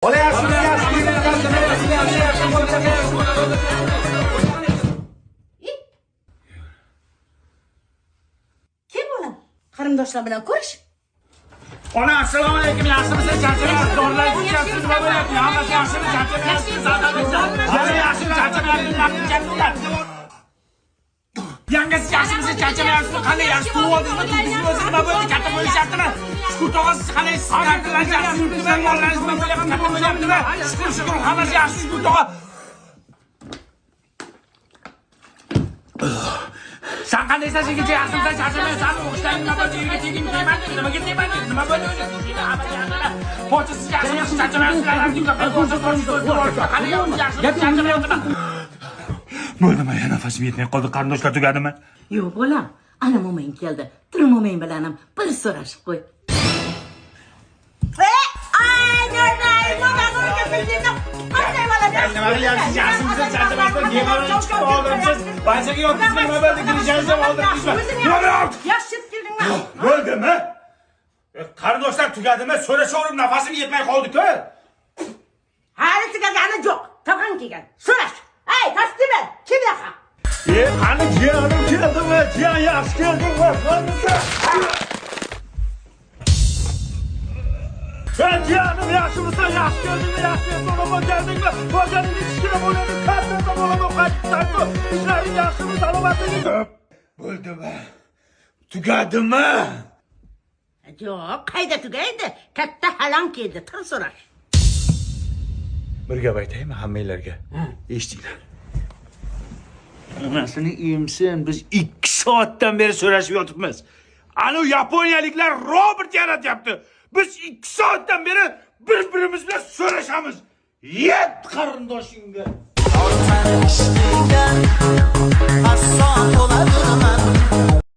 Kim bo'lam? Qarindoshlar bilan ko'rish. Ona, assalomu alaykum. Yaxshimisiz? Charchamayapsiz? Dorilar ichayapsiz? Nima bo'lyapti? Hammasi yaxshimi? Charchamayapsiz? Yaxshimi? Charchamayapsiz? Yangasi yaxshimisiz? Charchamayapsiz? Qanday yaxshi turib oldingizmi? Tuzdingizmi? O'zingiz nima bo'ldi? Katta bo'lishyaptimi? Shukur tog'a siz qanday sizlarni yaxshi yurtibsiz? Bolalaringiz nima bo'lyapti? Katta bo'lyaptimi? Shukur, hammasi yaxshi. Shukur tog'a. Sen qandaysan? Shungacha yaxshimisan? Charchamayapsanmi? O'qishlarning nima bo'ldi? Yerga tegingmi? Tegmadingmi? Nimaga tegmadingiz? Nima bo'ldi o'zi? Pochasiz yaxshimisiz? Charchamayapsizlar? Qanday yaxshimisiz? Bo'ldimi? Nafasim yetmay qoldi. Qarindoshlar tugadimi? Yo'q bo'lam. Ana mo'min keldi. Tur mo'min bilan ham bir so'rashib qo'y. Bo'ldimi? Qarindoshlar tugadimi? So'rashaverim, nafasim yetmay qoldi-ku. Hali tugagani yo'q. Tog'ang kelgan. So'rash. Ey, tasdiqla. Kim yaqa? Qani jiyanim keldimi? Jiyan yaxshi keldingmi? Ben jiyanim yaxshimisan? Yaxshi keldingmi? Yaxshi so'rab keldingmi? Bojaning kichkina bo'ladi, katta bo'ladi, qaytsanku. Ishlaring yaxshimi? Salomatliging? Bo'ldimi? Tugadimi? Yo'q, qayda tugaydi? Katta halang keldi. Tur so'rash. Bir gap aytaymi hammanglarga? Eshitinglar. Onasini emsin, biz 2 soatdan beri so'rashib yotibmiz. Ana yaponiyaliklar robot yaratyapti. Biz 2 soatdan beri bir-birimiz bilan so'rashamiz. Yet qarindoshingga.